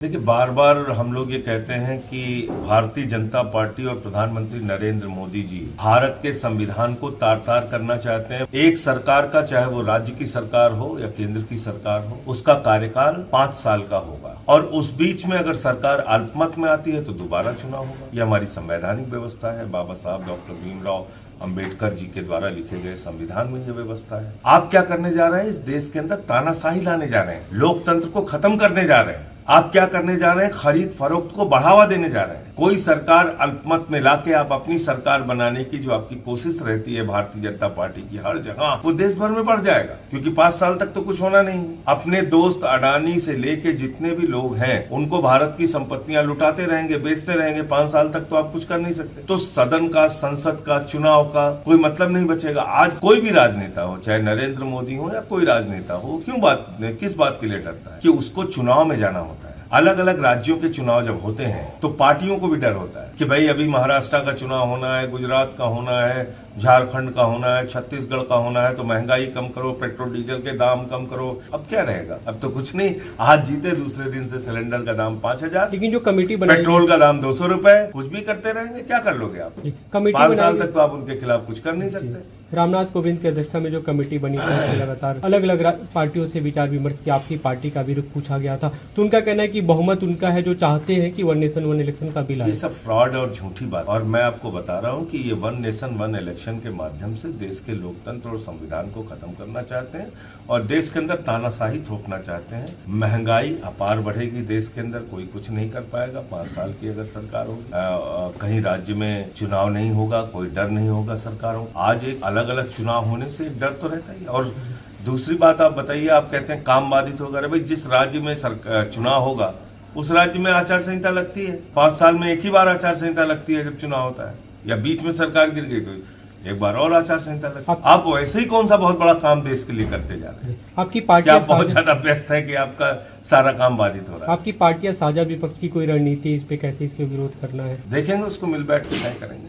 देखिए, बार बार हम लोग ये कहते हैं कि भारतीय जनता पार्टी और प्रधानमंत्री नरेंद्र मोदी जी भारत के संविधान को तार-तार करना चाहते हैं। एक सरकार का, चाहे वो राज्य की सरकार हो या केंद्र की सरकार हो, उसका कार्यकाल 5 साल का होगा और उस बीच में अगर सरकार अल्पमत में आती है तो दोबारा चुनाव होगा। ये हमारी संवैधानिक व्यवस्था है। बाबा साहब डॉक्टर भीमराव अंबेडकर जी के द्वारा लिखे गए संविधान में ये व्यवस्था है। आप क्या करने जा रहे हैं? इस देश के अंदर तानाशाही लाने जा रहे हैं, लोकतंत्र को खत्म करने जा रहे हैं। आप क्या करने जा रहे हैं? खरीद फरोख्त को बढ़ावा देने जा रहे हैं। कोई सरकार अल्पमत में लाके आप अपनी सरकार बनाने की जो आपकी कोशिश रहती है भारतीय जनता पार्टी की हर जगह, वो देश भर में बढ़ जाएगा, क्योंकि 5 साल तक तो कुछ होना नहीं है। अपने दोस्त अडानी से लेके जितने भी लोग हैं उनको भारत की संपत्तियां लुटाते रहेंगे, बेचते रहेंगे। 5 साल तक तो आप कुछ कर नहीं सकते। तो सदन का, संसद का, चुनाव का कोई मतलब नहीं बचेगा। आज कोई भी राजनेता हो, चाहे नरेंद्र मोदी हो या कोई राजनेता हो, किस बात के लिए डरता है? कि उसको चुनाव में जाना होता है। अलग अलग राज्यों के चुनाव जब होते हैं तो पार्टियों को भी डर होता है कि भाई अभी महाराष्ट्र का चुनाव होना है, गुजरात का होना है, झारखंड का होना है, छत्तीसगढ़ का होना है, तो महंगाई कम करो, पेट्रोल डीजल के दाम कम करो। अब क्या रहेगा? अब तो कुछ नहीं। आज जीते, दूसरे दिन से सिलेंडर का दाम 5000, लेकिन जो कमेटी बनाई, पेट्रोल का दाम 200 रुपए, कुछ भी करते रहेंगे। क्या कर लोगे आप? कमेटी 5 साल तक तो आप उनके खिलाफ कुछ कर नहीं सकते। रामनाथ कोविंद की अध्यक्षता में जो कमेटी बनी थी, लगातार अलग अलग पार्टियों से विचार विमर्श किया, आपकी पार्टी का भी रुख पूछा गया था, तो उनका कहना है कि बहुमत उनका है जो चाहते हैं कि 1 नेशन 1 इलेक्शन का बिल आए। ये सब फ्रॉड और झूठी बात। और मैं आपको बता रहा हूँ कि ये 1 नेशन 1 इलेक्शन के माध्यम से देश के लोकतंत्र और संविधान को खत्म करना चाहते हैं और देश के अंदर तानाशाही थोपना चाहते हैं। महंगाई अपार बढ़ेगी देश के अंदर, कोई कुछ नहीं कर पाएगा। 5 साल की अगर सरकार होगी, कहीं राज्य में चुनाव नहीं होगा, कोई डर नहीं होगा सरकारों। आज एक अलग अलग चुनाव होने से एक डर तो रहता ही। और दूसरी बात आप बताइए, आप कहते हैं काम बाधित होगा। अरे भाई, जिस राज्य में चुनाव होगा उस राज्य में आचार संहिता लगती है। 5 साल में एक ही बार आचार संहिता लगती है जब चुनाव होता है, या बीच में सरकार गिर गई तो एक बार और आचार संहिता लगती है। आप वैसे ही कौन सा बहुत बड़ा काम देश के लिए करते जा रहे हैं? आपकी पार्टी आप बहुत ज्यादा व्यस्त है कि आपका सारा काम बाधित हो रहा है। आपकी पार्टी साझा विपक्ष की कोई रणनीति, इस पे कैसे इसके विरोध करना है? देखेंगे, उसको मिल बैठ के तय करेंगे।